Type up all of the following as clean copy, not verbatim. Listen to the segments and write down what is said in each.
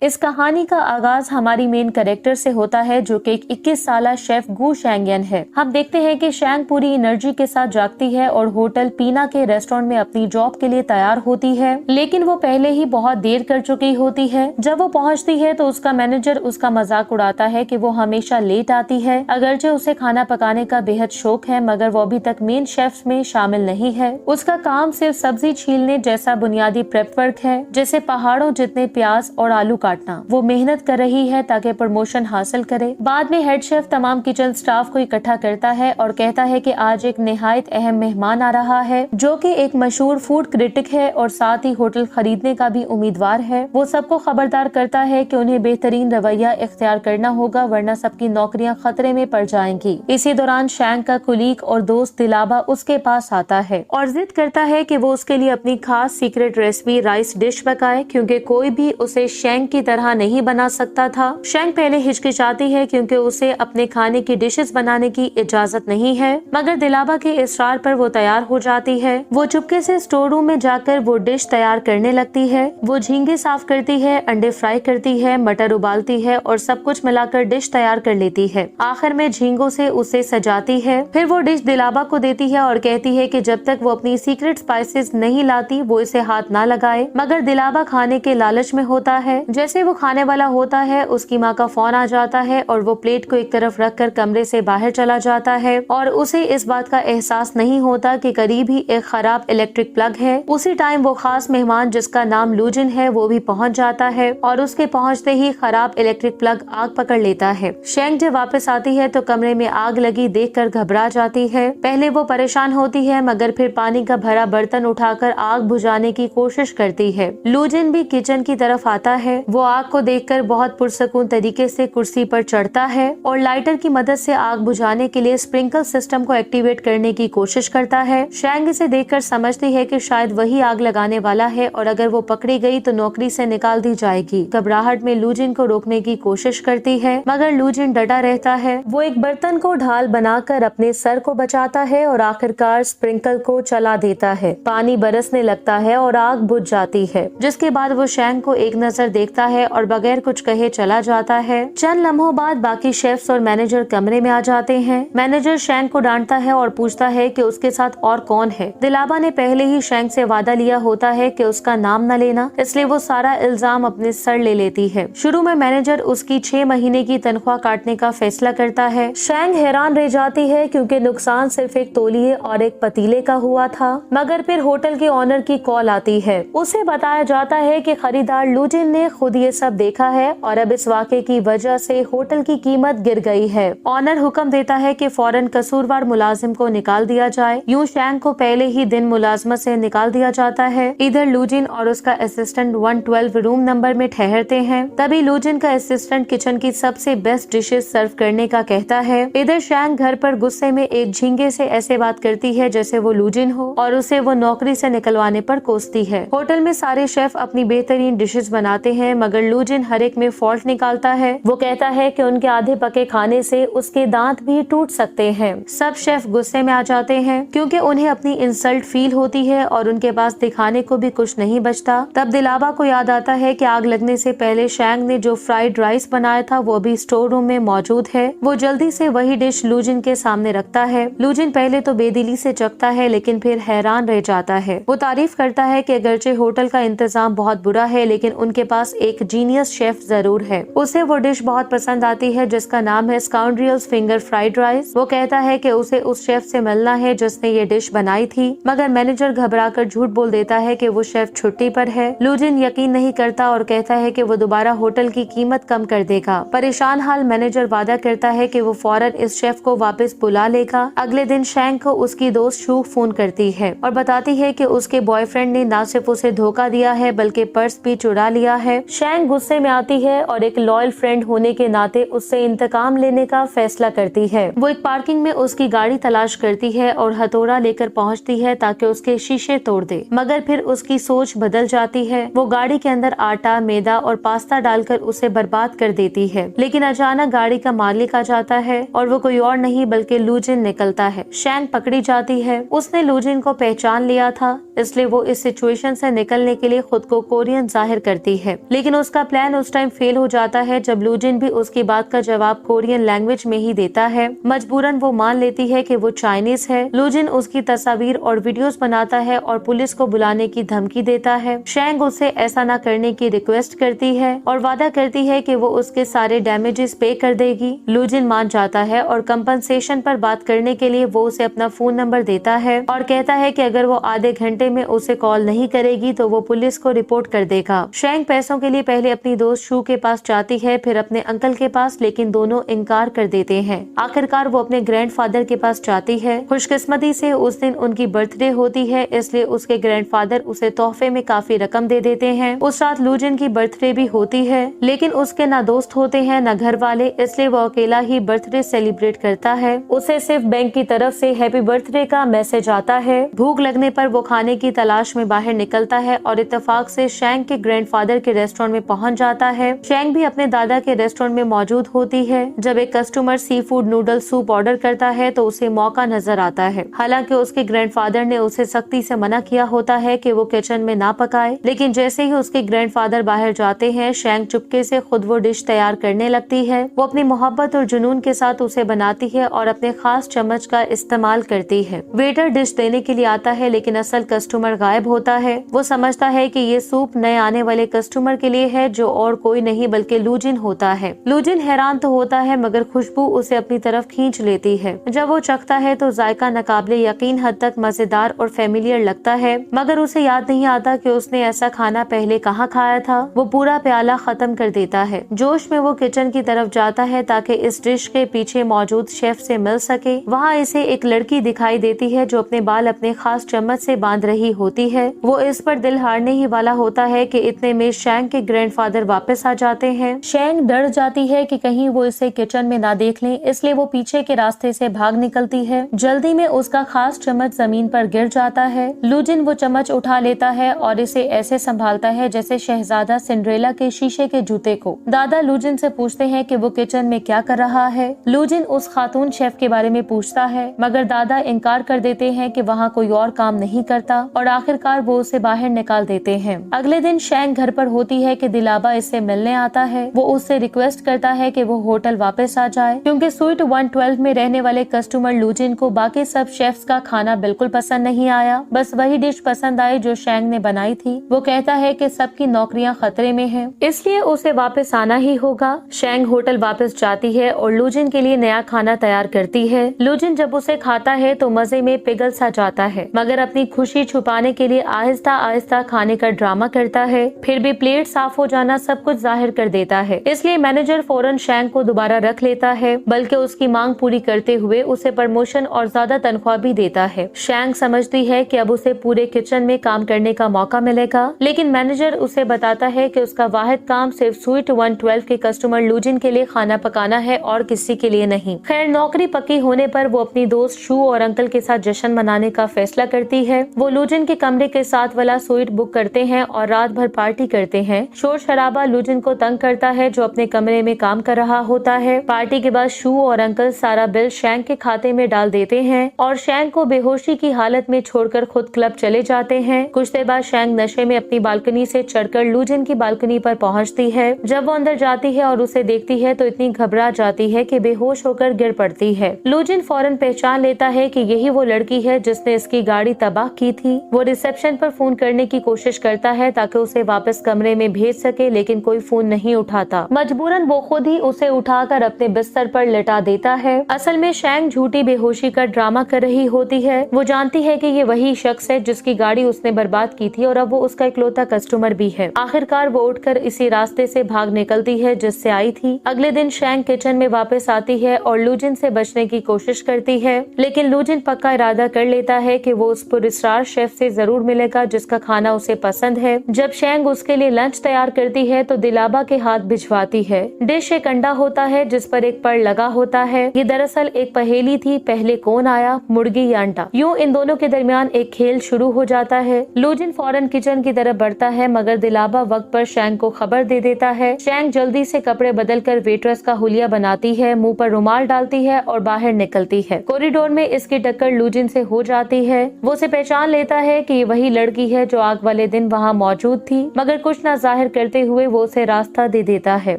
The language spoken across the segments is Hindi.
इस कहानी का आगाज हमारी मेन कैरेक्टर से होता है जो कि एक 21 साला शेफ गू शैंगयन है। हम देखते हैं कि शैंग पूरी एनर्जी के साथ जागती है और होटल पीना के रेस्टोरेंट में अपनी जॉब के लिए तैयार होती है, लेकिन वो पहले ही बहुत देर कर चुकी होती है। जब वो पहुंचती है तो उसका मैनेजर उसका मजाक उड़ाता है कि वो हमेशा लेट आती है। अगरचे उसे खाना पकाने का बेहद शौक है, मगर वो अभी तक मेन शेफ्स में शामिल नहीं है। उसका काम सिर्फ सब्जी छीलने जैसा बुनियादी प्रेप वर्क है, जैसे पहाड़ों जितने प्याज और आलू काटना। वो मेहनत कर रही है ताकि प्रमोशन हासिल करे। बाद में हेड शेफ तमाम किचन स्टाफ को इकट्ठा करता है और कहता है कि आज एक निहायत अहम मेहमान आ रहा है जो कि एक मशहूर फूड क्रिटिक है और साथ ही होटल खरीदने का भी उम्मीदवार है। वो सबको खबरदार करता है कि उन्हें बेहतरीन रवैया इख्तियार करना होगा, वरना सबकी नौकरियां खतरे में पड़ जाएंगी। इसी दौरान शैंग का कुलीग और दोस्त दिलाबा उसके पास आता है और जिद करता है कि वो उसके लिए अपनी खास सीक्रेट रेसिपी राइस डिश पकाए, क्योंकि कोई भी उसे शैंग की तरह नहीं बना सकता था। शैंग पहले हिचकिचाती है क्योंकि उसे अपने खाने की डिशेस बनाने की इजाजत नहीं है, मगर दिलाबा के इसरार पर वो तैयार हो जाती है। वो चुपके से स्टोर रूम में जाकर वो डिश तैयार करने लगती है। वो झींगे साफ करती है, अंडे फ्राई करती है, मटर उबालती है और सब कुछ मिलाकर डिश तैयार कर लेती है। आखिर में झींगों से उसे सजाती है। फिर वो डिश दिलाबा को देती है और कहती है कि जब तक वो अपनी सीक्रेट स्पाइसेस नहीं लाती वो इसे हाथ ना लगाए, मगर दिलाबा खाने के लालच में होता है। जैसे वो खाने वाला होता है उसकी माँ का फोन आ जाता है और वो प्लेट को एक तरफ रखकर कमरे से बाहर चला जाता है और उसे इस बात का एहसास नहीं होता कि करीब ही एक खराब इलेक्ट्रिक प्लग है। उसी टाइम वो खास मेहमान जिसका नाम लूजिन है वो भी पहुंच जाता है और उसके पहुंचते ही खराब इलेक्ट्रिक प्लग आग पकड़ लेता है। शैंग जब वापस आती है तो कमरे में आग लगी देखकर घबरा जाती है। पहले वो परेशान होती है, मगर फिर पानी का भरा बर्तन उठाकर आग बुझाने की कोशिश करती है। लूजिन भी किचन की तरफ आता है। वो आग को देखकर बहुत पुरसकून तरीके से कुर्सी पर चढ़ता है और लाइटर की मदद से आग बुझाने के लिए स्प्रिंकल सिस्टम को एक्टिवेट करने की कोशिश करता है। शैंग इसे देखकर समझती है कि शायद वही आग लगाने वाला है और अगर वो पकड़ी गई तो नौकरी से निकाल दी जाएगी। घबराहट में लूजिन को रोकने की कोशिश करती है, मगर लूजिन डटा रहता है। वो एक बर्तन को ढाल बनाकर अपने सर को बचाता है और आखिरकार स्प्रिंकल को चला देता है। पानी बरसने लगता है और आग बुझ जाती है, जिसके बाद वो शैंग को एक नजर देखता है और बगैर कुछ कहे चला जाता है। चंद लम्हों बाद बाकी शेफ्स और मैनेजर कमरे में आ जाते हैं। मैनेजर शैंग को डांटता है और पूछता है कि उसके साथ और कौन है। दिलाबा ने पहले ही शैंग से वादा लिया होता है कि उसका नाम न लेना, इसलिए वो सारा इल्जाम अपने सर ले लेती है। शुरू में मैनेजर उसकी 6 महीने की तनख्वाह काटने का फैसला करता है। शैंग हैरान रह जाती है क्योंकि नुकसान सिर्फ एक तौलिए और एक पतीले का हुआ था, मगर फिर होटल के ऑनर की कॉल आती है। उसे बताया जाता है कि खरीदार लूजिन ने खुद ये सब देखा है और अब इस वाक़े की वजह से होटल की कीमत गिर गई है। ऑनर हुक्म देता है कि फौरन कसूरवार मुलाजिम को निकाल दिया जाए। यूं शैंग को पहले ही दिन मुलाजमत से निकाल दिया जाता है। इधर लूजिन और उसका असिस्टेंट 112 रूम नंबर में ठहरते हैं। तभी लूजिन का असिस्टेंट किचन की सबसे बेस्ट डिशेस सर्व करने का कहता है। इधर शैंग घर पर गुस्से में एक झींगे से ऐसे बात करती है जैसे वो लूजिन हो और उसे वो नौकरी से निकलवाने पर कोसती है। होटल में सारे शेफ अपनी बेहतरीन डिशेस बनाते हैं, मगर लूजिन हर एक में फॉल्ट निकालता है। वो कहता है कि उनके आधे पके खाने से उसके दांत भी टूट सकते हैं। सब शेफ गुस्से में आ जाते हैं क्योंकि उन्हें अपनी इंसल्ट फील होती है और उनके पास दिखाने को भी कुछ नहीं बचता। तब दिलाबा को याद आता है कि आग लगने से पहले शैंग ने जो फ्राइड राइस बनाया था वो भी स्टोर रूम में मौजूद है। वो जल्दी से वही डिश लूजिन के सामने रखता है। लूजिन पहले तो बेदिली से चखता है, लेकिन फिर हैरान रह जाता है। वो तारीफ करता है कि अगरचे होटल का इंतजाम बहुत बुरा है, लेकिन उनके पास एक जीनियस शेफ जरूर है। उसे वो डिश बहुत पसंद आती है जिसका नाम है स्काउंड्रियल्स फिंगर फ्राइड राइस। वो कहता है कि उसे उस शेफ से मिलना है जिसने ये डिश बनाई थी, मगर मैनेजर घबराकर झूठ बोल देता है कि वो शेफ छुट्टी पर है। लूजिन यकीन नहीं करता और कहता है कि वो दोबारा होटल की कीमत कम कर देगा। परेशान हाल मैनेजर वादा करता है कि वो फौरन इस शेफ को वापस बुला लेगा। अगले दिन शैंग को उसकी दोस्त शू फोन करती है और बताती है कि उसके बॉयफ्रेंड ने न सिर्फ उसे धोखा दिया है बल्कि पर्स भी चुरा लिया है। शैंग गुस्से में आती है और एक लॉयल फ्रेंड होने के नाते उससे इंतकाम लेने का फैसला करती है। वो एक पार्किंग में उसकी गाड़ी तलाश करती है और हथौड़ा लेकर पहुंचती है ताकि उसके शीशे तोड़ दे, मगर फिर उसकी सोच बदल जाती है। वो गाड़ी के अंदर आटा, मैदा और पास्ता डालकर उसे बर्बाद कर देती है, लेकिन अचानक गाड़ी का मालिक आ जाता है और वो कोई और नहीं बल्कि लूजिन निकलता है। शैंग पकड़ी जाती है। उसने लूजिन को पहचान लिया था, इसलिए वो इस सिचुएशन से निकलने के लिए खुद को कोरियन जाहिर करती है, लेकिन लेकिन उसका प्लान उस टाइम फेल हो जाता है जब लूजिन भी उसकी बात का जवाब कोरियन लैंग्वेज में ही देता है। मजबूरन वो मान लेती है कि वो चाइनीज है। लूजिन उसकी तस्वीर और वीडियोस बनाता है और पुलिस को बुलाने की धमकी देता है। शैंग उसे ऐसा न करने की रिक्वेस्ट करती है और वादा करती है कि वो उसके सारे डैमेजेस पे कर देगी। लूजिन मान जाता है और कंपनसेशन पर बात करने के लिए वो उसे अपना फोन नंबर देता है और कहता है कि अगर वो आधे घंटे में उसे कॉल नहीं करेगी तो वो पुलिस को रिपोर्ट कर देगा। शैंग पैसों के लिए पहले अपनी दोस्त शू के पास जाती है, फिर अपने अंकल के पास, लेकिन दोनों इनकार कर देते हैं। आखिरकार वो अपने ग्रैंडफादर के पास जाती है। खुशकिस्मती से उस दिन उनकी बर्थडे होती है, इसलिए उसके ग्रैंडफादर उसे तोहफे में काफी रकम दे देते हैं। उस रात लूजिन की बर्थडे भी होती है, लेकिन उसके न दोस्त होते हैं न घर वाले, इसलिए वो अकेला ही बर्थडे सेलिब्रेट करता है। उसे सिर्फ बैंक की तरफ से हैप्पी बर्थडे का मैसेज आता है। भूख लगने पर वो खाने की तलाश में बाहर निकलता है और इत्तेफाक से शैंग के ग्रैंडफादर के रेस्टोरेंट में पहुंच जाता है। शैंग भी अपने दादा के रेस्टोरेंट में मौजूद होती है। जब एक customer sea food noodle soup order करता है तो उसे मौका नजर आता है। हालांकि उसके ग्रैंडफादर ने उसे सख्ती से मना किया होता है कि वो किचन में ना पकाए, लेकिन जैसे ही उसके ग्रैंडफादर बाहर जाते हैं, शैंग चुपके से खुद वो डिश तैयार करने लगती है। वो अपनी मोहब्बत और जुनून के साथ उसे बनाती है और अपने खास चम्मच का इस्तेमाल करती है। वेटर डिश देने के लिए आता है, लेकिन असल कस्टमर गायब होता है। वो समझता है कि ये सूप नए आने वाले कस्टमर के लिए है, जो और कोई नहीं बल्कि लूजिन होता है। लूजिन हैरान तो होता है, मगर खुशबू उसे अपनी तरफ खींच लेती है। जब वो चखता है तो जायका नाकाबिले यकीन हद तक मजेदार और फेमिलियर लगता है, मगर उसे याद नहीं आता कि उसने ऐसा खाना पहले कहाँ खाया था। वो पूरा प्याला खत्म कर देता है। जोश में वो किचन की तरफ जाता है ताकि इस डिश के पीछे मौजूद शेफ से मिल सके। वहाँ इसे एक लड़की दिखाई देती है जो अपने बाल अपने खास चम्मच से बांध रही होती है। वो इस पर दिल हारने ही वाला होता है कि इतने में शैंग के ग्रैंडफादर वापस आ जाते हैं। शैंग डर जाती है कि कहीं वो इसे किचन में ना देख लें, इसलिए वो पीछे के रास्ते से भाग निकलती है। जल्दी में उसका खास चम्मच जमीन पर गिर जाता है। लूजिन वो चम्मच उठा लेता है और इसे ऐसे संभालता है जैसे शहजादा सिंड्रेला के शीशे के जूते को। दादा लूजिन से पूछते हैं कि वो किचन में क्या कर रहा है। लूजिन उस खातून शेफ के बारे में पूछता है, मगर दादा इनकार कर देते हैं कि वहाँ कोई और काम नहीं करता और आखिरकार वो उसे बाहर निकाल देते हैं। अगले दिन शैंग घर पर होती है कि दिलाबा इससे मिलने आता है। वो उससे रिक्वेस्ट करता है कि वो होटल वापस आ जाए, क्योंकि स्वीट 112 में रहने वाले कस्टमर लूजिन को बाकी सब शेफ्स का खाना बिल्कुल पसंद नहीं आया। बस वही डिश पसंद आई जो शैंग ने बनाई थी। वो कहता है कि सबकी नौकरियां खतरे में हैं, इसलिए उसे वापस आना ही होगा। शैंग होटल वापस जाती है और लूजिन के लिए नया खाना तैयार करती है। लूजिन जब उसे खाता है तो मजे में पिघल सा जाता है, मगर अपनी खुशी छुपाने के लिए आहिस्ता आहिस्ता खाने का ड्रामा करता है। फिर भी प्लेट साफ हो जाना सब कुछ जाहिर कर देता है, इसलिए मैनेजर फौरन शैंग को दोबारा रख लेता है, बल्कि उसकी मांग पूरी करते हुए उसे प्रमोशन और ज्यादा तनख्वाह भी देता है। शैंग समझती है कि अब उसे पूरे किचन में काम करने का मौका मिलेगा, लेकिन मैनेजर उसे बताता है कि उसका वाहिद काम सिर्फ स्वीट 112 के कस्टमर लूजिन के लिए खाना पकाना है और किसी के लिए नहीं। खैर, नौकरी पक्की होने पर वो अपनी दोस्त शू और अंकल के साथ जश्न मनाने का फैसला करती है। वो लूजिन के कमरे के साथ वाला स्वीट बुक करते हैं और रात भर पार्टी करते हैं। शोर शराबा लूजिन को तंग करता है, जो अपने कमरे में काम कर रहा होता है। पार्टी के बाद शू और अंकल सारा बिल शैंग के खाते में डाल देते हैं और शैंग को बेहोशी की हालत में छोड़कर खुद क्लब चले जाते हैं। कुछ देर बाद शैंग नशे में अपनी बालकनी से चढ़कर लूजिन की बालकनी पर पहुंचती है। जब वो अंदर जाती है और उसे देखती है तो इतनी घबरा जाती है कि बेहोश होकर गिर पड़ती है। लूजिन फौरन पहचान लेता है कि यही वो लड़की है जिसने इसकी गाड़ी तबाह की थी। वो रिसेप्शन पर फोन करने की कोशिश करता है ताकि उसे वापस कमरे में भेज सके, लेकिन कोई फोन नहीं उठाता। मजबूरन वो खुद ही उसे उठाकर अपने बिस्तर पर लेटा देता है। असल में शैंग झूठी बेहोशी का ड्रामा कर रही होती है। वो जानती है कि ये वही शख्स है जिसकी गाड़ी उसने बर्बाद की थी और अब वो उसका इकलौता कस्टमर भी है। आखिरकार वो उठकर इसी रास्ते से भाग निकलती है जिससे आई थी। अगले दिन शैंग किचन में वापस आती है और लूजिन से बचने की कोशिश करती है, लेकिन लूजिन पक्का इरादा कर लेता है कि वो उस पुरस्कार शेफ से जरूर मिलेगा जिसका खाना उसे पसंद है। जब शैंग उसके लिए लंच तैयार करती है तो दिलाबा के हाथ भिजवाती है। डिश एक अंडा होता है जिस पर एक पर लगा होता है। ये दरअसल एक पहेली थी, पहले कौन आया, मुर्गी या अंडा। यूं इन दोनों के दरमियान एक खेल शुरू हो जाता है। लूजिन फौरन किचन की तरफ बढ़ता है, मगर दिलाबा वक्त पर शैंग को खबर दे देता है। शैंग जल्दी से कपड़े बदलकर वेट्रेस का हुलिया बनाती है, मुंह पर रुमाल डालती है और बाहर निकलती है। कॉरिडोर में इसकी टक्कर लूजिन से हो जाती है। वो उसे पहचान लेता है कि ये वही लड़की है जो आग वाले दिन वहाँ मौजूद थी, मगर कुछ न जाहिर जाहिर करते हुए वो उसे रास्ता दे देता है,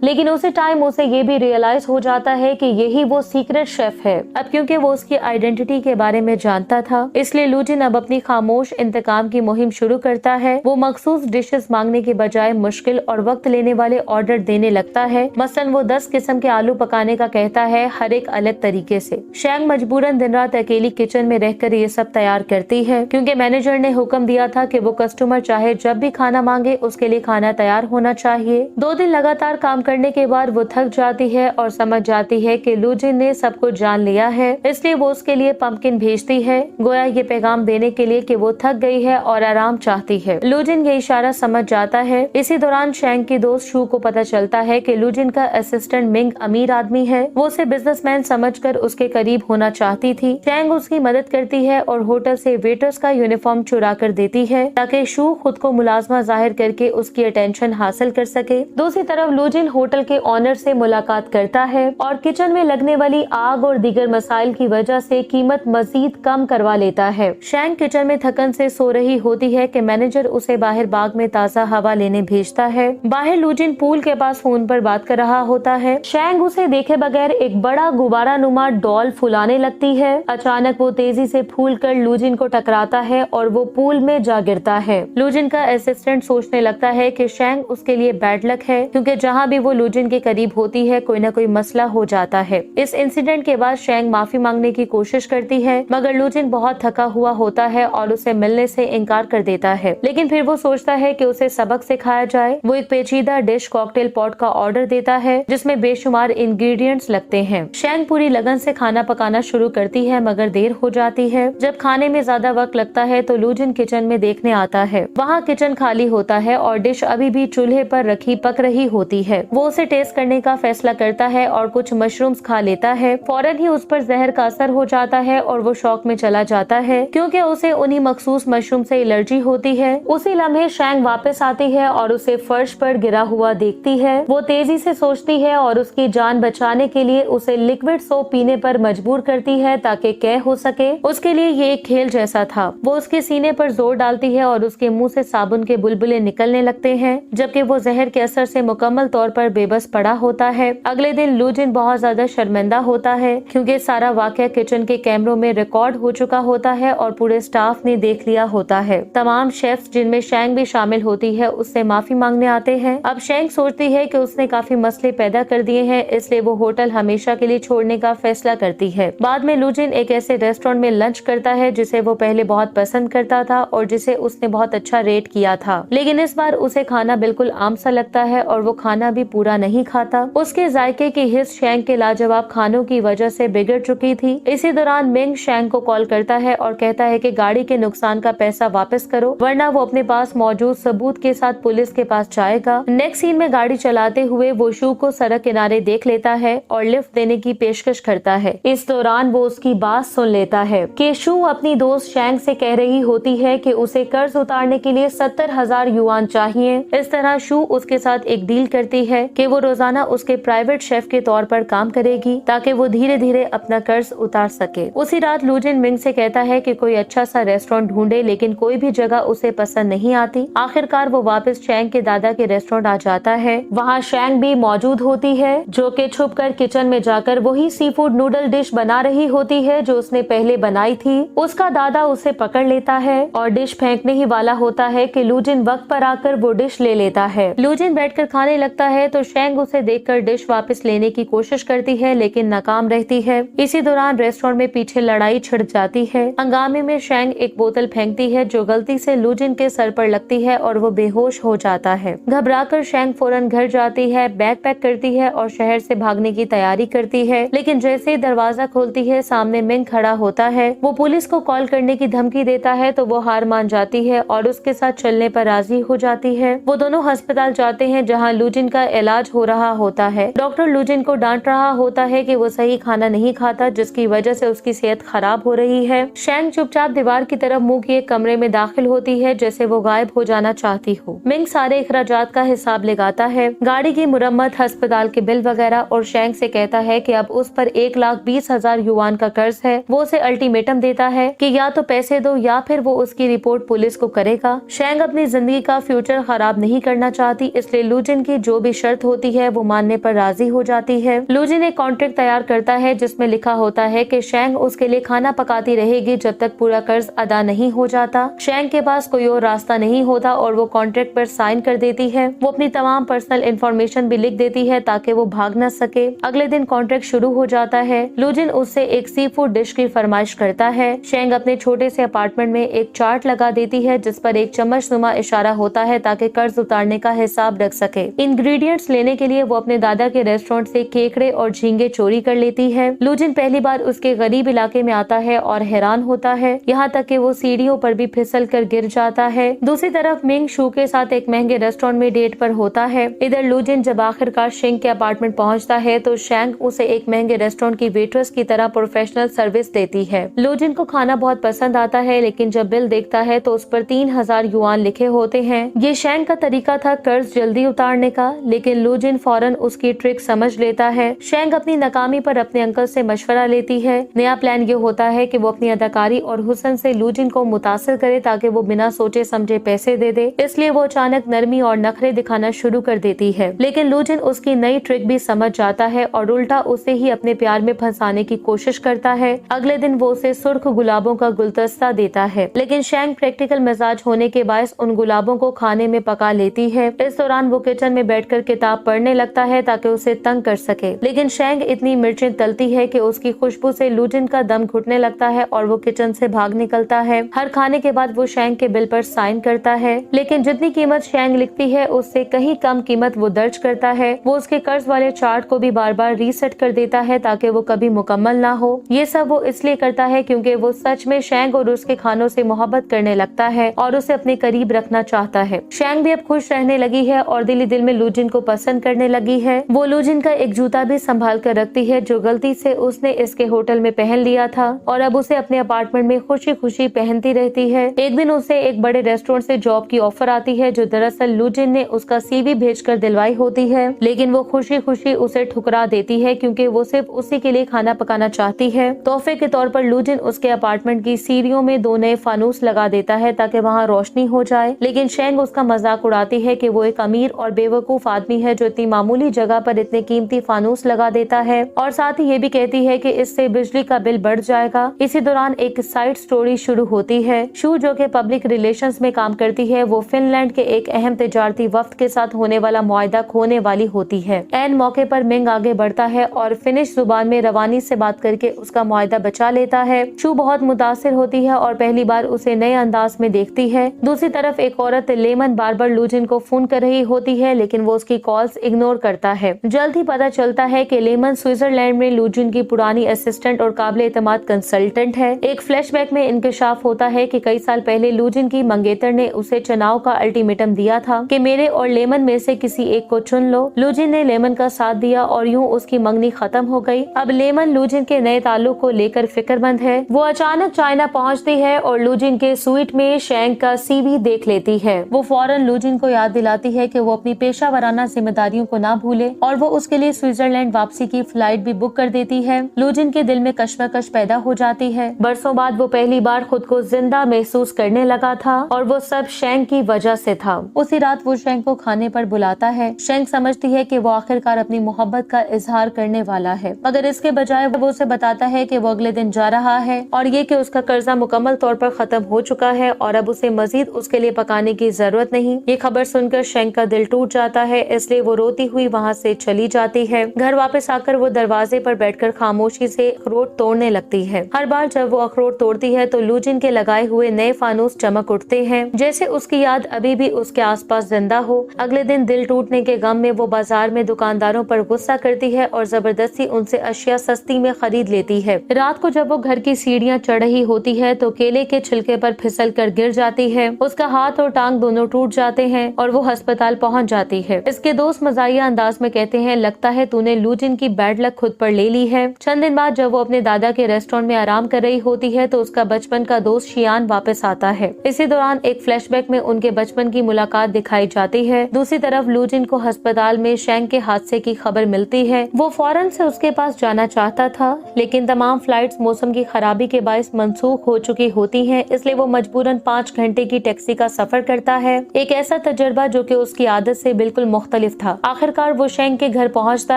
लेकिन उसी टाइम उसे ये भी रियलाइज हो जाता है कि यही वो सीक्रेट शेफ है। अब क्योंकि वो उसकी आइडेंटिटी के बारे में जानता था, इसलिए लुजिन अब अपनी खामोश इंतकाम की मुहिम शुरू करता है। वो मखसूस डिशेस मांगने के बजाय मुश्किल और वक्त लेने वाले ऑर्डर देने लगता है। मसलन वो 10 किस्म के आलू पकाने का कहता है, हर एक अलग तरीके से। शैंग मजबूरन दिन रात अकेली किचन में रहकर ये सब तैयार करती है, क्योंकि मैनेजर ने हुक्म दिया था कि वो कस्टमर चाहे जब भी खाना मांगे उसके लिए खाना तैयार होना चाहिए। 2 दिन लगातार काम करने के बाद वो थक जाती है और समझ जाती है कि लुजिन ने सब कुछ जान लिया है, इसलिए वो उसके लिए पंपकिन भेजती है, गोया ये पैगाम देने के लिए कि वो थक गई है और आराम चाहती है। लुजिन ये इशारा समझ जाता है। इसी दौरान शैंग की दोस्त शू को पता चलता है कि लुजिन का असिस्टेंट मिंग अमीर आदमी है। वो उसे बिजनेसमैन समझकर उसके करीब होना चाहती थी। शैंग उसकी मदद करती है और होटल से वेटर्स का यूनिफॉर्म चुरा कर देती है, ताकि शू खुद को मुलाजमा जाहिर करके उसकी अटेंशन हासिल कर सके। दूसरी तरफ लुजिन होटल के ऑनर से मुलाकात करता है और किचन में लगने वाली आग और दीगर मसाइल की वजह से कीमत मजीद कम करवा लेता है। शैंग किचन में थकन से सो रही होती है कि मैनेजर उसे बाहर बाग में ताज़ा हवा लेने भेजता है। बाहर लुजिन पूल के पास फोन पर बात कर रहा होता है। शैंग उसे देखे बगैर एक बड़ा गुब्बारा नुमा डॉल फुलाने लगती है। अचानक वो तेजी से फूल कर लुजिन को टकराता है और वो पूल में जा गिरता है। लुजिन का असिस्टेंट सोचने लगता है कि शैंग उसके लिए बैड लक है, क्योंकि जहाँ भी वो लुजिन के करीब होती है कोई न कोई मसला हो जाता है। इस इंसिडेंट के बाद शैंग माफी मांगने की कोशिश करती है, मगर लुजिन बहुत थका हुआ होता है और उसे मिलने से इनकार कर देता है। लेकिन फिर वो सोचता है कि उसे सबक सिखाया जाए। वो एक पेचीदा डिश कॉकटेल पॉट का ऑर्डर देता है, जिसमें बेशुमार इंग्रेडिएंट्स लगते हैं। शैंग पूरी लगन से खाना पकाना शुरू करती है, मगर देर हो जाती है। जब खाने में ज्यादा वक्त लगता है तो लुजिन किचन में देखने आता है। वहाँ किचन खाली होता है और डिश अभी भी चूल्हे पर रखी पक रही होती है। वो उसे टेस्ट करने का फैसला करता है और कुछ मशरूम्स खा लेता है। फौरन ही उस पर जहर का असर हो जाता है और वो शौक में चला जाता है, क्योंकि उसे उन्हीं मखसूस मशरूम से एलर्जी होती है। उसी लम्हे शैंग वापस आती है और उसे फर्श पर गिरा हुआ देखती है। वो तेजी से सोचती है और उसकी जान बचाने के लिए उसे लिक्विड सोप पीने पर मजबूर करती है, ताकि कैद हो सके। उसके लिए ये एक खेल जैसा था। वो उसके सीने पर जोर डालती है और उसके मुंह से साबुन के बुलबुले निकलने लगते हैं, जबकि वो जहर के असर से मुकम्मल तौर पर बेबस पड़ा होता है। अगले दिन लुजिन बहुत ज्यादा शर्मिंदा होता है, क्योंकि सारा वाकया किचन के कैमरों में रिकॉर्ड हो चुका होता है और पूरे स्टाफ ने देख लिया होता है। तमाम शेफ्स, जिनमें शैंग भी शामिल होती है, उससे माफी मांगने आते हैं। अब शैंग सोचती है कि उसने काफी मसले पैदा कर दिए हैं, इसलिए वो होटल हमेशा के लिए छोड़ने का फैसला करती है। बाद में लुजिन एक ऐसे रेस्टोरेंट में लंच करता है जिसे वो पहले बहुत पसंद करता था और जिसे उसने बहुत अच्छा रेट किया था, लेकिन इस बार उसे खाना बिल्कुल आम सा लगता है और वो खाना भी पूरा नहीं खाता। उसके जायके की हिस्स शैंग के लाजवाब खानों की वजह से बिगड़ चुकी थी। इसी दौरान मिंग शैंग को कॉल करता है और कहता है कि गाड़ी के नुकसान का पैसा वापस करो, वरना वो अपने पास मौजूद सबूत के साथ पुलिस के पास जाएगा। नेक्स्ट सीन में गाड़ी चलाते हुए वो शू को सड़क किनारे देख लेता है और लिफ्ट देने की पेशकश करता है। इस दौरान वो उसकी बात सुन लेता है कि शू अपनी दोस्त शैंग से कह रही होती है कि उसे कर्ज उतारने के लिए 70,000 युआन चाहिए। इस तरह शू उसके साथ एक डील करती है कि वो रोजाना उसके प्राइवेट शेफ के तौर पर काम करेगी, ताकि वो धीरे धीरे अपना कर्ज उतार सके। उसी रात लुजिन मिंग से कहता है कि कोई अच्छा सा रेस्टोरेंट ढूंढे, लेकिन कोई भी जगह उसे पसंद नहीं आती। आखिरकार वो वापस शैंग के दादा के रेस्टोरेंट आ जाता है। वहाँ शैंग भी मौजूद होती है, जो कि छुपकर किचन में जाकर वही सी फूड नूडल डिश बना रही होती है जो उसने पहले बनाई थी। उसका दादा उसे पकड़ लेता है और डिश फेंकने ही वाला होता है कि लुजिन वक्त पर आकर वो डिश ले लेता है। लुजिन बैठकर खाने लगता है तो शैंग उसे देखकर डिश वापस लेने की कोशिश करती है, लेकिन नाकाम रहती है। इसी दौरान रेस्टोरेंट में पीछे लड़ाई छिड़ जाती है। हंगामे में शैंग एक बोतल फेंकती है जो गलती से लुजिन के सर पर लगती है और वो बेहोश हो जाता है। घबराकर शैंग फौरन घर जाती है, बैग पैक करती है और शहर से भागने की तैयारी करती है, लेकिन जैसे ही दरवाजा खोलती है सामने मिंग खड़ा होता है। वो पुलिस को कॉल करने की धमकी देता है तो वो हार मान जाती है और उसके साथ चलने पर राजी हो जाती है। वो दोनों अस्पताल जाते हैं जहाँ लुजिन का इलाज हो रहा होता है। डॉक्टर लुजिन को डांट रहा होता है कि वो सही खाना नहीं खाता, जिसकी वजह से उसकी सेहत खराब हो रही है। शैंग चुपचाप दीवार की तरफ मुंह किए कमरे में दाखिल होती है, जैसे वो गायब हो जाना चाहती हो। मिंग सारे अखराजात का हिसाब लगाता है, गाड़ी की मुरम्मत, अस्पताल के बिल वगैरह, और शैंग से कहता है कि अब उस पर 1,20,000 युआन का कर्ज है। वो उसे अल्टीमेटम देता है कि या तो पैसे दो या फिर वो उसकी रिपोर्ट पुलिस को करेगा। शैंग अपनी जिंदगी का फ्यूचर खराब नहीं करना चाहती, इसलिए लूजिन की जो भी शर्त होती है वो मानने पर राजी हो जाती है। लूजिन एक कॉन्ट्रैक्ट तैयार करता है जिसमें लिखा होता है कि शेंग उसके लिए खाना पकाती रहेगी जब तक पूरा कर्ज अदा नहीं हो जाता। शेंग के पास कोई और रास्ता नहीं होता और वो कॉन्ट्रैक्ट पर साइन कर देती है। वो अपनी तमाम पर्सनल इंफॉर्मेशन भी लिख देती है ताकि वो भाग न सके। अगले दिन कॉन्ट्रैक्ट शुरू हो जाता है। लूजिन उससे एक सी फूड डिश की फरमाइश करता है। शेंग अपने छोटे से अपार्टमेंट में एक चार्ट लगा देती है जिस पर एक चम्मच नुमा इशारा होता है ताकि कर्ज उतारने का हिसाब रख सके। इंग्रेडिएंट्स लेने के लिए वो अपने दादा के रेस्टोरेंट से केकड़े और झींगे चोरी कर लेती है। लूजिन पहली बार उसके गरीब इलाके में आता है और हैरान होता है, यहाँ तक कि वो सीढ़ियों पर भी फिसल कर गिर जाता है। दूसरी तरफ मिंग शू के साथ एक महंगे रेस्टोरेंट में डेट पर होता है। इधर लूजिन जब आखिरकार शेंग के अपार्टमेंट पहुँचता है तो शेंग उसे एक महंगे रेस्टोरेंट की वेट्रेस की तरह प्रोफेशनल सर्विस देती है। लूजिन को खाना बहुत पसंद आता है, लेकिन जब बिल देखता है तो उस पर 3000 युआन लिखे होते हैं। ये शेंग का तरीका था कर्ज जल्दी उतारने का, लेकिन लूजिन फौरन उसकी ट्रिक समझ लेता है। शेंग अपनी नाकामी पर अपने अंकल से मशवरा लेती है। नया प्लान ये होता है कि वो अपनी अदाकारी और हुस्न से लूजिन को मुतासिर करे ताकि वो बिना सोचे समझे पैसे दे दे। इसलिए वो अचानक नरमी और नखरे दिखाना शुरू कर देती है, लेकिन लूजिन उसकी नई ट्रिक भी समझ जाता है और उल्टा उसे ही अपने प्यार में फंसाने की कोशिश करता है। अगले दिन वो उसे सुर्ख गुलाबों का गुलदस्ता देता है, लेकिन शेंग प्रैक्टिकल मिजाज होने के बायस उन गुलाबों को खाने में पका लेती है। इस दौरान वो किचन में बैठकर किताब पढ़ने लगता है ताकि उसे तंग कर सके, लेकिन शेंग इतनी मिर्चें तलती है कि उसकी खुशबू से लूजिन का दम घुटने लगता है और वो किचन से भाग निकलता है। हर खाने के बाद वो शेंग के बिल पर साइन करता है, लेकिन जितनी कीमत शेंग लिखती है उससे कहीं कम कीमत वो दर्ज करता है। वो उसके कर्ज वाले चार्ट को भी बार बार रीसेट कर देता है ताकि वो कभी मुकम्मल ना हो। ये सब वो इसलिए करता है क्योंकि वो सच में शेंग और उसके खानों से मोहब्बत करने लगता है और उसे अपने करीब रखना चाहता है। शेंग भी अब खुश रहने लगी है और दिली दिल में लूजिन को पसंद करने लगी है। वो लूजिन का एक जूता भी संभाल कर रखती है जो गलती से उसने इसके होटल में पहन लिया था और अब उसे अपने अपार्टमेंट में खुशी खुशी पहनती रहती है। एक दिन उसे एक बड़े रेस्टोरेंट से जॉब की ऑफर आती है जो दरअसल लूजिन ने उसका सीवी भेजकर दिलवाई होती है, लेकिन वो खुशी खुशी उसे ठुकरा देती है क्योंकि वो सिर्फ उसी के लिए खाना पकाना चाहती है। तोहफे के तौर पर लूजिन उसके अपार्टमेंट की सीढ़ियों में 2 नए फानूस लगा देता है ताकि वहाँ रोशनी हो जाए, लेकिन शेंग उसका मजाक उड़ाती है कि वो एक अमीर और बेवकूफ आदमी है जो इतनी मामूली जगह पर इतने कीमती फानूस लगा देता है और साथ ही ये भी कहती है कि इससे बिजली का बिल बढ़ जाएगा। इसी दौरान एक साइड स्टोरी शुरू होती है। शू जो कि पब्लिक रिलेशंस में काम करती है, वो फिनलैंड के एक अहम तिजारती वफ्द के साथ होने वाला मुआहदा खोने वाली होती है। ऐन मौके पर मिंग आगे बढ़ता है और फिनिश जुबान में रवानी से बात करके उसका मुआहदा बचा लेता है। शू बहुत मुतासिर होती है और पहली बार उसे नए अंदाज में देखती है। दूसरी तरफ एक औरत लेमन बार बार लूजिन को फोन कर रही होती है, लेकिन वो उसकी कॉल्स इग्नोर करता है। जल्द ही पता चलता है कि लेमन स्विट्जरलैंड में लूजिन की पुरानी असिस्टेंट और काबिल एतमाद कंसल्टेंट है। एक फ्लैशबैक में इंकशाफ होता है कि कई साल पहले लूजिन की मंगेतर ने उसे चुनाव का अल्टीमेटम दिया था कि मेरे और लेमन में से किसी एक को चुन लो। लूजिन ने लेमन का साथ दिया और यूं उसकी मंगनी खत्म हो गई। अब लेमन लूजिन के नए ताल्लुक को लेकर फिक्रमंद है। वो अचानक चाइना पहुंचती है और लूजिन के स्वीट में शेंग का सीवी देख लेती है। वो फौरन लूजिन को याद दिलाती है कि वो अपनी पेशा वराना जिम्मेदारियों को ना भूले और वो उसके लिए स्विट्जरलैंड वापसी की फ्लाइट भी बुक कर देती है। लूजिन के दिल में कश्मकश पैदा हो जाती है। बरसों बाद वो पहली बार खुद को जिंदा महसूस करने लगा था और वो सब शेंग की वजह से था। उसी रात वो शेंग को खाने पर बुलाता है। शेंग समझती है कि वो आखिरकार अपनी मोहब्बत का इजहार करने वाला है, मगर इसके बजाय वो उसे बताता है कि वो अगले दिन जा रहा है और ये कि उसका कर्जा मुकम्मल तौर पर खत्म हो चुका है और अब उसे मजीद उसके लिए पकाने की जरूरत नहीं। ये खबर सुनकर शेंग का दिल टूट जाता है, इसलिए वो रोती हुई वहाँ से चली जाती है। घर वापस आकर वो दरवाजे पर बैठकर खामोशी से अखरोट तोड़ने लगती है। हर बार जब वो अखरोट तोड़ती है तो लूजिन के लगाए हुए नए फानूस चमक उठते हैं, जैसे उसकी याद अभी भी उसके आसपास जिंदा हो। अगले दिन दिल टूटने के गम में वो बाजार में दुकानदारों पर गुस्सा करती है और जबरदस्ती उनसे अशिया सस्ती में खरीद लेती है। रात को जब वो घर की सीढ़ियाँ चढ़ रही होती है तो केले के छिलके पर फिसल कर गिर जाती है। उसका हाथ और टांग दोनों टूट जाते हैं और वो अस्पताल पहुंच जाती है। इसके दोस्त मजाहिया अंदाज में कहते हैं, लगता है तूने लूजिन की बैड लक खुद पर ले ली है। चंद दिन बाद जब वो अपने दादा के रेस्टोरेंट में आराम कर रही होती है तो उसका बचपन का दोस्त शियान वापस आता है। इसी दौरान एक फ्लैशबैक में उनके बचपन की मुलाकात दिखाई जाती है। दूसरी तरफ लूजिन को अस्पताल में शेंग के हादसे की खबर मिलती है। वो फौरन से उसके पास जाना चाहता था, लेकिन तमाम फ्लाइट्स मौसम की खराबी के बायस मंसूख हो चुकी होती हैं, इसलिए वो मजबूरन 5 घंटे की टैक्सी का सफर करता है। एक ऐसा तजुर्बा जो कि उसकी आदत से बिल्कुल मुख्तलिफ था। आखिरकार वो शेंग के घर पहुंचता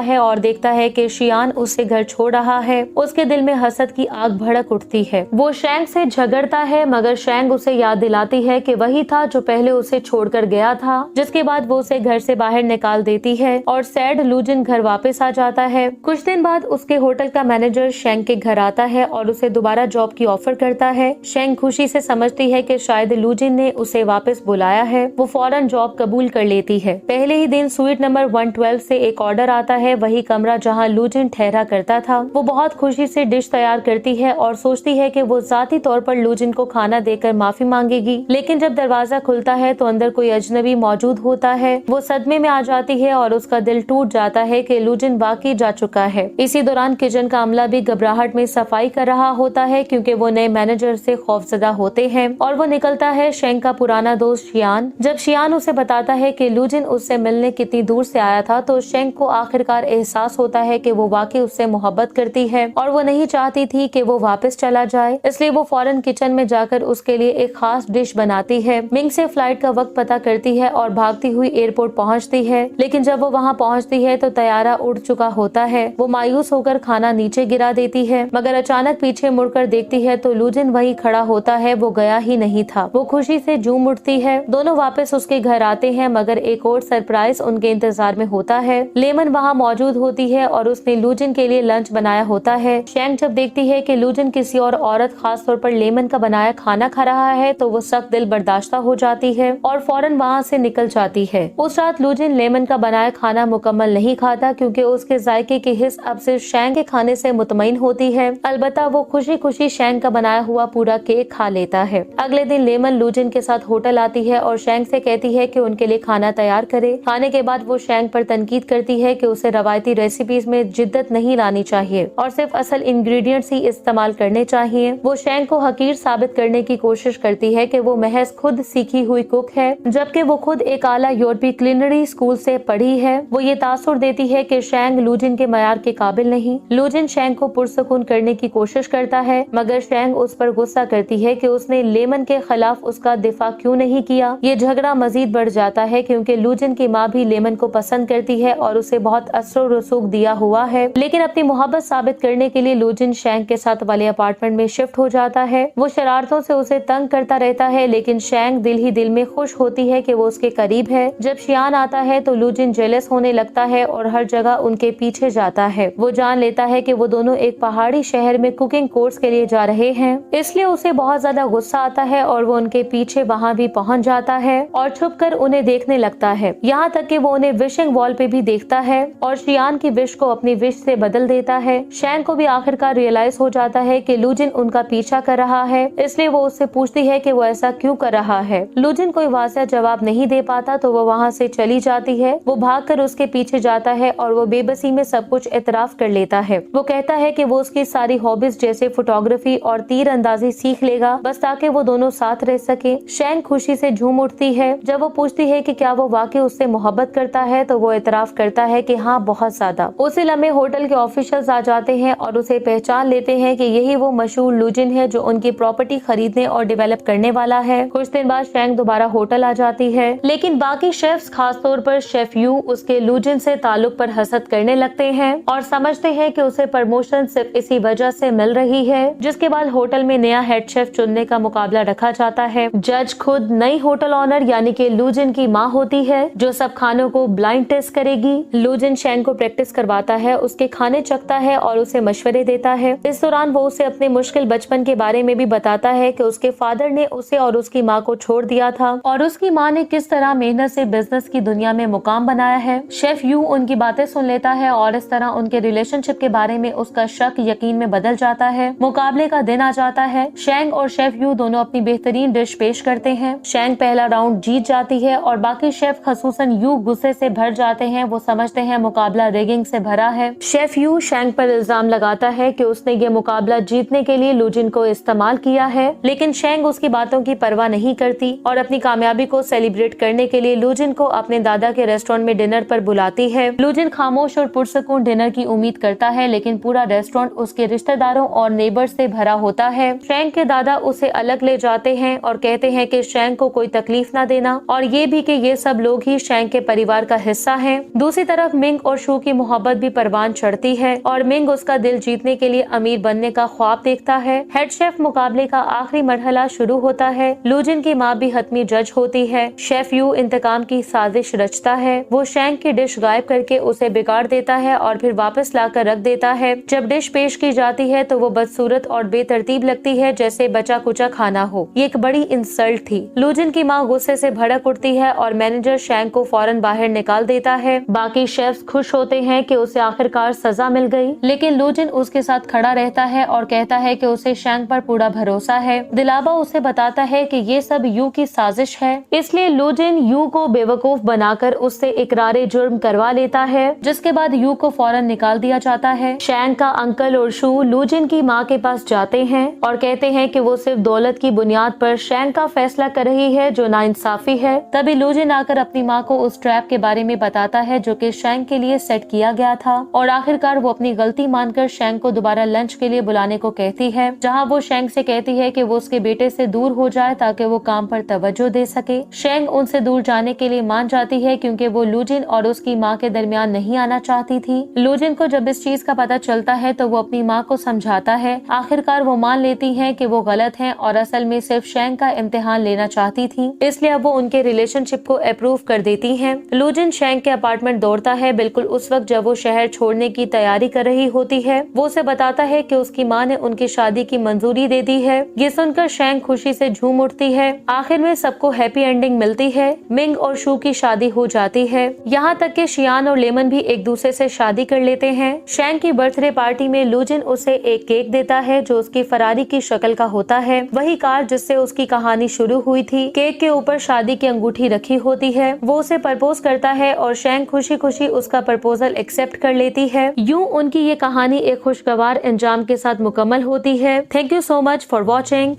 है और देखता है कि शियान उसे घर छोड़ रहा है। उसके दिल में हसद की आग भड़क उठती है। वो शेंग से झगड़ता है मगर शेंग उसे याद दिलाती है कि वही था जो पहले उसे छोड़कर गया था, जिसके बाद वो उसे घर से बाहर निकाल देती है और सैड लूजिन घर वापस आ जाता है। कुछ दिन बाद उसके होटल का मैनेजर शेंग के घर आता है और उसे दोबारा जॉब की ऑफर करता है। शेंग खुशी से समझती है कि शायद लूजिन ने उसे वापस बुलाया है। वो फौरन जॉब कबूल कर लेती है। पहले ही दिन स्वीट नंबर 112 से एक ऑर्डर आता है, वही कमरा जहां लूजिन ठहरा करता था। वो बहुत खुशी से डिश तैयार करती है और सोचती है कि वो जाती तौर पर लूजिन को खाना देकर माफी मांगेगी, लेकिन जब दरवाजा खुलता है तो अंदर कोई अजनबी मौजूद होता है। वो सदमे में आ जाती है और उसका दिल टूट जाता है कि लूजिन वाकई जा चुका है। इसी दौरान किचन का अमला भी घबराहट में सफाई कर रहा होता है क्योंकि वो नए मैनेजर से खौफजदा होते हैं और वो निकलता है शेंग का पुराना दोस्त शियान। जब शियान उसे बताता है कि लूजिन उससे मिलने कितनी दूर से आया था तो शेंग को आखिरकार एहसास होता है कि वो वाकई उससे मोहब्बत करती है और वो नहीं चाहती थी कि वो वापस चला जाए, इसलिए वो फौरन किचन में जाकर उसके लिए एक खास डिश बनाती है। मिंग से फ्लाइट का वक्त पता करती है और भागती हुई एयरपोर्ट पहुंचती है, लेकिन जब वो वहां पहुंचती है तो तैयारा उड़ चुका होता है। वो मायूस होकर खाना नीचे गिरा देती है मगर अचानक पीछे मुड़कर देखती है तो लूजिन वही खड़ा होता है। वो गया ही नहीं था। वो खुशी से झूम उठती है। दोनों वापस उसके घर आते हैं मगर एक और सरप्राइज उनके इंतजार में होता है। लेमन वहाँ मौजूद होती है और उसने लूजिन के लिए लंच बनाया होता है। शेंग जब देखती है कि लूजिन किसी और औरत खास तौर पर लेमन का बनाया खाना खा रहा है तो वो सख्त दिल बर्दाश्त हो जाती है और फौरन वहाँ से निकल जाती है। उस रात लूजिन लेमन का बनाया खाना मुकम्मल नहीं खाता क्योंकि उसके जायके की हिस्स अब सिर्फ शेंग के खाने से मुतमईन होती है। अलबत्ता वो खुशी खुशी शेंग का बनाया हुआ पूरा केक खा लेता है। अगले दिन लेमन लूजिन के साथ होटल आती है और शेंग से कहती है कि उनके लिए खाना तैयार करे। खाने के बाद वो शेंग पर तनकीद करती है कि उसे रवायती रेसिपीज में जिद्दत नहीं लानी चाहिए और सिर्फ असल इंग्रेडिएंट्स ही इस्तेमाल करने चाहिए। वो शेंग को हकीर साबित करने की कोशिश करती है कि वो महज खुद सीखी हुई कुक है, जबकि वो खुद एक आला यूरोपीय क्लिनरी स्कूल से पढ़ी है। वो ये तासुर देती है कि शेंग लूजिन के मयार के काबिल नहीं। लूजिन शेंग को पुरसुकून करने की कोशिश करता है मगर शेंग उस पर गुस्सा करती है कि उसने लेमन के खिलाफ उसका दिफा क्यों नहीं किया। ये झगड़ा मजीद बढ़ जाता है क्योंकि लूजिन की माँ भी लेमन को पसंद करती है और उसे बहुत असर रसूख दिया हुआ है, लेकिन अपनी मोहब्बत साबित करने के लिए लूजिन शेंग के साथ वाले अपार्टमेंट में शिफ्ट हो जाता है। वो शरारतों से उसे तंग करता रहता है लेकिन शेंग दिल ही दिल में खुश होती है कि वो उसके करीब है। जब शियान आता है तो लूजिन जेलस होने लगता है और हर जगह उनके पीछे जाता है। वो जान लेता है कि वो दोनों एक पहाड़ी शहर में कुकिंग कोर्स के लिए जा रहे हैं, इसलिए उसे बहुत ज्यादा गुस्सा आता है और वो उनके पीछे वहाँ भी पहुँच जाता है और छुपकर उन्हें देखने लगता है। यहाँ तक कि वो उन्हें विशिंग वॉल पे भी देखता है और शियान की विश को अपनी विश से बदल देता है। शेंग को भी आखिरकार रियलाइज हो जाता है कि लूजिन उनका पीछा कर रहा है, इसलिए वो उससे पूछती है कि वो ऐसा क्यों कर रहा है। लूजिन कोई वाज़ेह जवाब नहीं दे पाता तो वो वहाँ से चली जाती है। वो भागकर उसके पीछे जाता है और वो बेबसी में सब कुछ इतराफ कर लेता है। वो कहता है कि वो उसकी सारी हॉबीज जैसे फोटोग्राफी और तीर अंदाजी सीख लेगा बस ताकि वो दोनों साथ रह सके। शेंग खुशी से झूम उठती है। जब वो पूछती है कि क्या वो वाकई उससे मोहब्बत करता है तो वो इतराफ करता है कि हाँ, बहुत ज्यादा। उसी लम्हे होटल के ऑफिशियल्स आ जाते हैं और उसे पहचान लेते हैं कि यही वो मशहूर लूजिन है जो उनकी प्रॉपर्टी खरीदने और डेवलप करने वाला है। कुछ दिन बाद शेंग दोबारा होटल आ जाती है, लेकिन बाकी शेफ्स खासतौर पर शेफ यू उसके लूजिन से ताल्लुक पर हसद करने लगते हैं और समझते हैं कि उसे प्रमोशन सिर्फ इसी वजह से मिल रही है। जिसके बाद होटल में नया हेड शेफ चुनने का मुकाबला रखा जाता है। जज खुद नई होटल ऑनर यानी कि लूजिन की माँ होती है जो सब खानों को ब्लाइंड टेस्ट करेगी। लूजिन शेंग को प्रैक्टिस करवाता है, उसके खाने चखता है और उसे मशवरे देता है। इस दौरान वो उसे अपने मुश्किल बचपन के बारे में भी बताता है कि उसके फादर ने उसे और उसकी माँ को छोड़ दिया था और उसकी माँ ने किस तरह मेहनत से बिजनेस की दुनिया में मुकाम बनाया है। शेफ यू उनकी बातें सुन लेता है और इस तरह उनके रिलेशनशिप के बारे में उसका शक यकीन में बदल जाता है। मुकाबले का दिन आ जाता है। शेंग और शेफ यू दोनों अपनी बेहतरीन डिश पेश करते हैं। शेंग पहला राउंड जीत जाती है और बाकी शेफ खसूसन यू गुस्से से भर जाते हैं। वो समझते हैं मुकाबला रिगिंग से भरा है। शेफ यू शेंग पर इल्जाम लगाता है कि उसने ये मुकाबला जीतने के लिए लूजिन को इस्तेमाल किया है, लेकिन शेंग उसकी बातों की परवाह नहीं करती और अपनी कामयाबी को सेलिब्रेट करने के लिए लूजिन को अपने दादा के रेस्टोरेंट में डिनर पर बुलाती है। लूजिन खामोश और पुरसुकून डिनर की उम्मीद करता है, लेकिन पूरा रेस्टोरेंट उसके रिश्तेदारों और नेबर्स से भरा होता है। शेंग के दादा उसे अलग ले जाते हैं और कहते हैं कि शेंग को कोई तकलीफ न दे लेना और ये भी कि ये सब लोग ही शैंक के परिवार का हिस्सा हैं। दूसरी तरफ मिंग और शू की मोहब्बत भी परवान चढ़ती है और मिंग उसका दिल जीतने के लिए अमीर बनने का ख्वाब देखता है। हेड शेफ मुकाबले का आखिरी मरहला शुरू होता है। लूजिन की माँ भी हतमी जज होती है। शेफ यू इंतकाम की साजिश रचता है। वो शैंक की डिश गायब करके उसे बिगाड़ देता है और फिर वापस लाकर रख देता है। जब डिश पेश की जाती है तो वो बदसूरत और बेतरतीब लगती है, जैसे बचा कुचा खाना हो। ये एक बड़ी इंसल्ट थी। लूजिन की माँ गुस्से से भड़क उठती है और मैनेजर शैंक को फौरन बाहर निकाल देता है। बाकी शेफ्स खुश होते हैं कि उसे आखिरकार सजा मिल गई, लेकिन लूजिन उसके साथ खड़ा रहता है और कहता है कि उसे शैंक पर पूरा भरोसा है। दिलाबा उसे बताता है कि ये सब यू की साजिश है, इसलिए लूजिन यू को बेवकूफ बनाकर उससे इकरारे जुर्म करवा लेता है, जिसके बाद यू को फौरन निकाल दिया जाता है। शैंक का अंकल और शू लूजिन की माँ के पास जाते हैं और कहते हैं कि वो सिर्फ दौलत की बुनियाद पर शैंक का फैसला कर रही है, जो नाइंसाफी है। तभी लूजिन आकर अपनी माँ को उस ट्रैप के बारे में बताता है जो कि शैंक के लिए सेट किया गया था और आखिरकार वो अपनी गलती मानकर शैंक को दोबारा लंच के लिए बुलाने को कहती है, जहाँ वो शैंक से कहती है कि वो उसके बेटे से दूर हो जाए ताकि वो काम पर तवज्जो दे सके। शैंक उनसे दूर जाने के लिए मान जाती है क्योंकि वो लूजिन और उसकी माँ के दरमियान नहीं आना चाहती थी। लूजिन को जब इस चीज का पता चलता है तो वो अपनी माँ को समझाता है। आखिरकार वो मान लेती है कि वो गलत है और असल में सिर्फ शैंक का इम्तिहान लेना चाहती थी, इसलिए अब वो उनके रिलेशनशिप को अप्रूव कर देती है। लूजिन शैंक के अपार्टमेंट दौड़ता है बिल्कुल उस वक्त जब वो शहर छोड़ने की तैयारी कर रही होती है। वो उसे बताता है कि उसकी माँ ने उनकी शादी की मंजूरी दे दी है। ये सुनकर शैंक खुशी से झूम उठती है। आखिर में सबको हैप्पी एंडिंग मिलती है। मिंग और शू की शादी हो जाती है। यहाँ तक कि शियान और लेमन भी एक दूसरे से शादी कर लेते हैं। शैंक की बर्थडे पार्टी में लूजिन उसे एक केक देता है जो उसकी फरारी की शक्ल का होता है, वही कार जिससे उसकी कहानी शुरू हुई थी। केक के ऊपर शादी की अंगूठी रखी होती है। वो उसे प्रपोज करता है और शैंक खुशी खुशी उसका प्रपोजल एक्सेप्ट कर लेती है। यूं उनकी ये कहानी एक खुशगवार अंजाम के साथ मुकम्मल होती है। Thank you so much for watching.